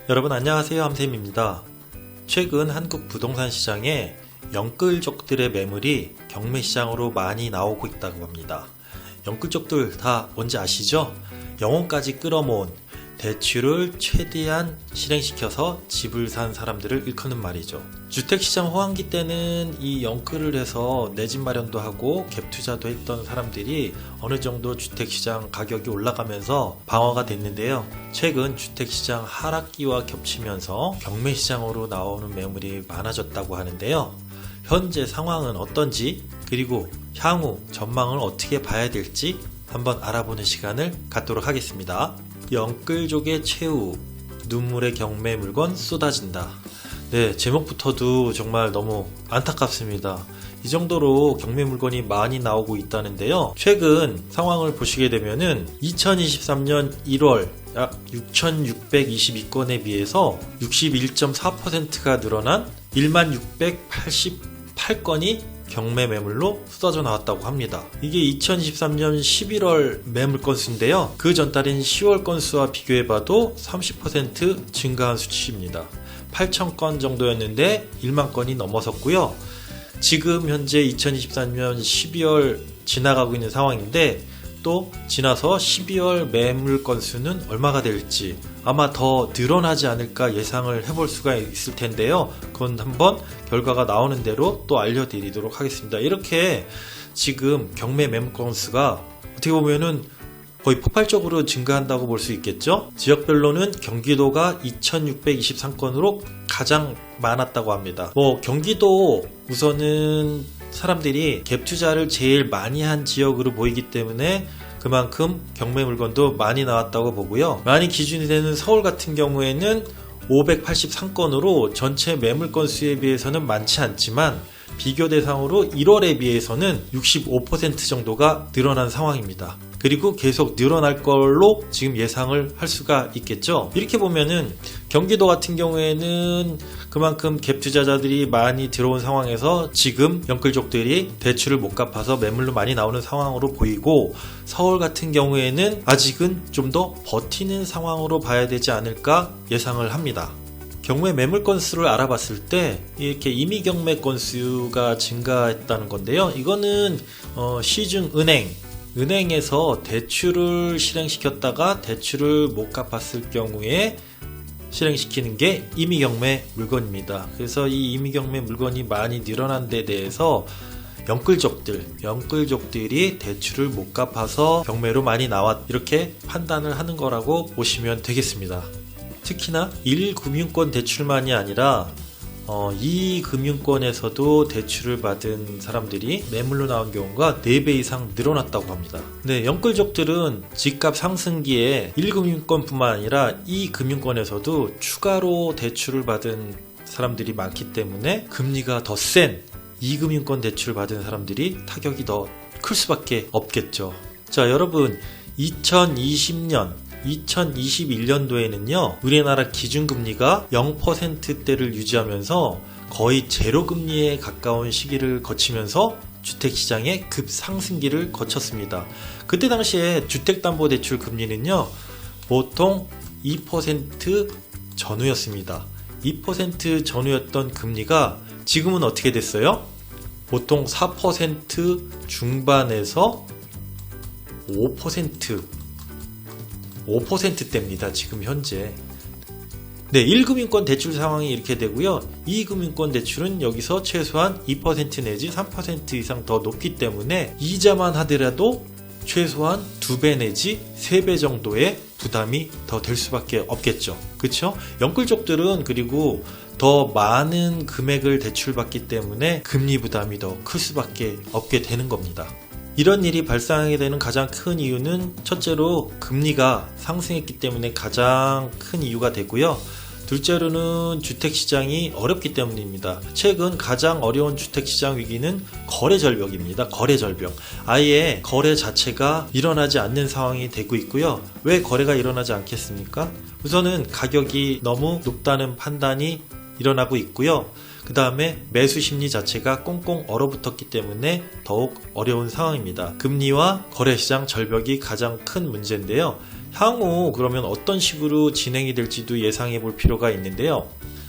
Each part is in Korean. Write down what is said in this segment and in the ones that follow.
여러분 안녕하세요, 함쌤입니다. 최근 한국 부동산 시장에 영끌족들의 매물이 경매시장으로 많이 나오고 있다고 합니다. 영끌족들 다 뭔지 아시죠? 영혼까지 끌어모은 대출을 최대한 실행시켜서 집을 산 사람들을 일컫는 말이죠. 주택시장 호황기 때는 이 영끌을 해서 내 집 마련도 하고 갭투자도 했던 사람들이 어느 정도 주택시장 가격이 올라가면서 방어가 됐는데요. 최근 주택시장 하락기와 겹치면서 경매시장으로 나오는 매물이 많아졌다고 하는데요. 현재 상황은 어떤지, 그리고 향후 전망을 어떻게 봐야 될지 한번 알아보는 시간을 갖도록 하겠습니다. 영끌족의 최후, 눈물의 경매 물건 쏟아진다. 네, 제목부터도 정말 너무 안타깝습니다. 이 정도로 경매 물건이 많이 나오고 있다는데요. 최근 상황을 보시게 되면은 2023년 1월 약 6,622건에 비해서 61.4%가 늘어난 16,688건이 경매 매물로 쏟아져 나왔다고 합니다. 이게 2023년 11월 매물 건수인데요. 그 전달인 10월 건수와 비교해봐도 30% 증가한 수치입니다. 8,000건 정도였는데 1만 건이 넘어섰고요. 지금 현재 2023년 12월 지나가고 있는 상황인데 또 지나서 12월 매물 건수는 얼마가 될지 아마 더 늘어나지 않을까 예상을 해볼 수가 있을 텐데요. 그건 한번 결과가 나오는 대로 또 알려드리도록 하겠습니다. 이렇게 지금 경매 매물 건수가 어떻게 보면은 거의 폭발적으로 증가한다고 볼 수 있겠죠. 지역별로는 경기도가 2,623건으로 가장 많았다고 합니다. 경기도 우선은 사람들이 갭 투자를 제일 많이 한 지역으로 보이기 때문에 그만큼 경매 물건도 많이 나왔다고 보고요. 많이 기준이 되는 서울 같은 경우에는 583건으로 전체 매물 건수에 비해서는 많지 않지만 비교 대상으로 1월에 비해서는 65% 정도가 늘어난 상황입니다. 그리고 계속 늘어날 걸로 지금 예상을 할 수가 있겠죠. 이렇게 보면은 경기도 같은 경우에는 그만큼 갭 투자자들이 많이 들어온 상황에서 지금 영끌족들이 대출을 못 갚아서 매물로 많이 나오는 상황으로 보이고, 서울 같은 경우에는 아직은 좀 더 버티는 상황으로 봐야 되지 않을까 예상을 합니다. 경매 매물 건수를 알아봤을 때 이렇게 임의 경매 건수가 증가했다는 건데요. 이거는 시중 은행에서 대출을 실행시켰다가 대출을 못 갚았을 경우에 실행시키는 게 임의경매 물건입니다. 그래서 이 임의경매 물건이 많이 늘어난 데 대해서 영끌족들이 대출을 못 갚아서 경매로 많이 나왔, 이렇게 판단을 하는 거라고 보시면 되겠습니다. 특히나 1금융권 대출만이 아니라 2금융권에서도 대출을 받은 사람들이 매물로 나온 경우가 4배 이상 늘어났다고 합니다. 네, 영끌족들은 집값 상승기에 1금융권뿐만 아니라 2금융권에서도 추가로 대출을 받은 사람들이 많기 때문에 금리가 더 센 2금융권 대출을 받은 사람들이 타격이 더 클 수밖에 없겠죠. 자, 여러분, 2021년도에는요, 우리나라 기준금리가 0%대를 유지하면서 거의 제로금리에 가까운 시기를 거치면서 주택시장의 급상승기를 거쳤습니다. 그때 당시에 주택담보대출 금리는요, 보통 2% 전후였습니다. 2% 전후였던 금리가 지금은 어떻게 됐어요? 보통 4% 중반에서 5%대입니다. 지금 현재. 네, 1금융권 대출 상황이 이렇게 되고요. 2금융권 대출은 여기서 최소한 2% 내지 3% 이상 더 높기 때문에 이자만 하더라도 최소한 2배 내지 3배 정도의 부담이 더 될 수밖에 없겠죠. 그렇죠? 영끌족들은 그리고 더 많은 금액을 대출받기 때문에 금리 부담이 더 클 수밖에 없게 되는 겁니다. 이런 일이 발생하게 되는 가장 큰 이유는 첫째로 금리가 상승했기 때문에 가장 큰 이유가 되고요. 둘째로는 주택시장이 어렵기 때문입니다. 최근 가장 어려운 주택시장 위기는 거래절벽입니다. 거래절벽. 아예 거래 자체가 일어나지 않는 상황이 되고 있고요. 왜 거래가 일어나지 않겠습니까? 우선은 가격이 너무 높다는 판단이 일어나고 있고요. 그 다음에 매수 심리 자체가 꽁꽁 얼어붙었기 때문에 더욱 어려운 상황입니다. 금리와 거래시장 절벽이 가장 큰 문제인데요. 향후 그러면 어떤 식으로 진행이 될지도 예상해 볼 필요가 있는데요.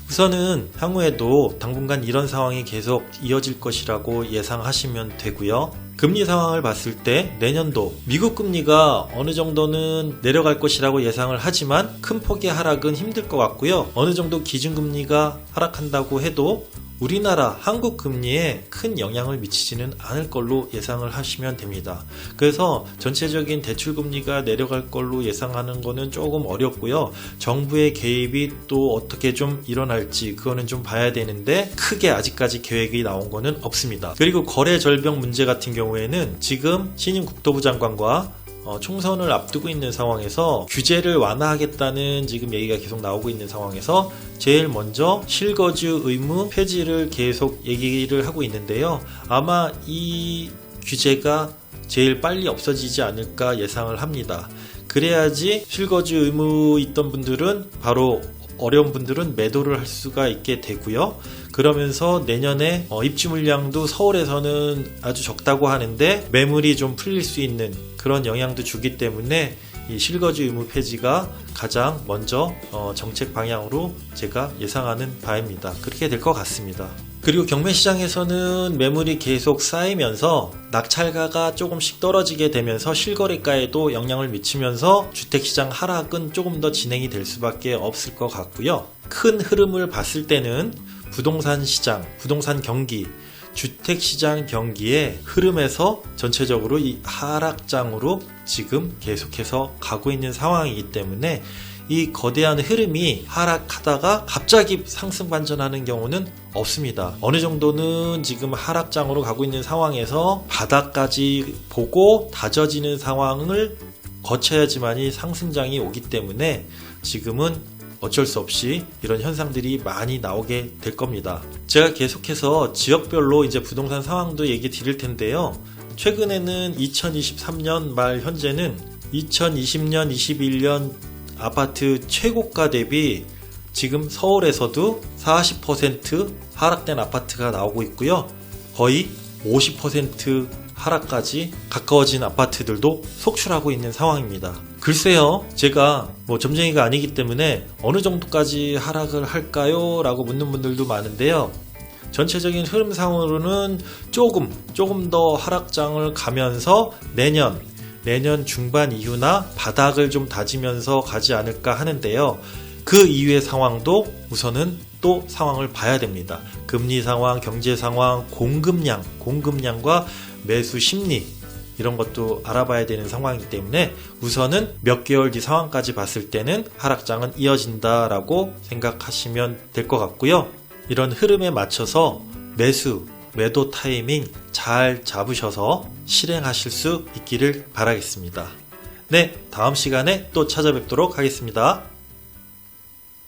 우선은 향후에도 당분간 이런 상황이 계속 이어질 것이라고 예상하시면 되고요. 금리 상황을 봤을 때 내년도 미국 금리가 어느 정도는 내려갈 것이라고 예상을 하지만 큰 폭의 하락은 힘들 것 같고요. 어느 정도 기준금리가 하락한다고 해도 우리나라 한국 금리에 큰 영향을 미치지는 않을 걸로 예상을 하시면 됩니다. 그래서 전체적인 대출 금리가 내려갈 걸로 예상하는 거는 조금 어렵고요. 정부의 개입이 또 어떻게 좀 일어날지 그거는 좀 봐야 되는데 크게 아직까지 계획이 나온 거는 없습니다. 그리고 거래 절벽 문제 같은 경우에는 지금 신임 국토부 장관과 총선을 앞두고 있는 상황에서 규제를 완화하겠다는 지금 얘기가 계속 나오고 있는 상황에서 제일 먼저 실거주 의무 폐지를 계속 얘기를 하고 있는데요. 아마 이 규제가 제일 빨리 없어지지 않을까 예상을 합니다. 그래야지 실거주 의무 있던 분들은 바로 어려운 분들은 매도를 할 수가 있게 되고요. 그러면서 내년에 입주 물량도 서울에서는 아주 적다고 하는데 매물이 좀 풀릴 수 있는 그런 영향도 주기 때문에 이 실거주 의무 폐지가 가장 먼저 정책 방향으로 제가 예상하는 바입니다. 그렇게 될 것 같습니다. 그리고 경매 시장에서는 매물이 계속 쌓이면서 낙찰가가 조금씩 떨어지게 되면서 실거래가에도 영향을 미치면서 주택시장 하락은 조금 더 진행이 될 수밖에 없을 것 같고요. 큰 흐름을 봤을 때는 부동산 시장, 부동산 경기, 주택시장 경기의 흐름에서 전체적으로 이 하락장으로 지금 계속해서 가고 있는 상황이기 때문에 이 거대한 흐름이 하락하다가 갑자기 상승 반전하는 경우는 없습니다. 어느 정도는 지금 하락장으로 가고 있는 상황에서 바닥까지 보고 다져지는 상황을 거쳐야지만이 상승장이 오기 때문에 지금은 어쩔 수 없이 이런 현상들이 많이 나오게 될 겁니다. 제가 계속해서 지역별로 이제 부동산 상황도 얘기 드릴 텐데요. 최근에는 2023년 말 현재는 2020년, 21년 아파트 최고가 대비 지금 서울에서도 40% 하락된 아파트가 나오고 있고요. 거의 50% 하락까지 가까워진 아파트들도 속출하고 있는 상황입니다. 글쎄요, 제가 점쟁이가 아니기 때문에 어느 정도까지 하락을 할까요? 라고 묻는 분들도 많은데요. 전체적인 흐름상으로는 조금 더 하락장을 가면서 내년 중반 이후나 바닥을 좀 다지면서 가지 않을까 하는데요. 그 이후의 상황도 우선은 또 상황을 봐야 됩니다. 금리 상황, 경제 상황, 공급량과 매수 심리 이런 것도 알아봐야 되는 상황이기 때문에 우선은 몇 개월 뒤 상황까지 봤을 때는 하락장은 이어진다라고 생각하시면 될 것 같고요. 이런 흐름에 맞춰서 매도 타이밍 잘 잡으셔서 실행하실 수 있기를 바라겠습니다. 네, 다음 시간에 또 찾아뵙도록 하겠습니다.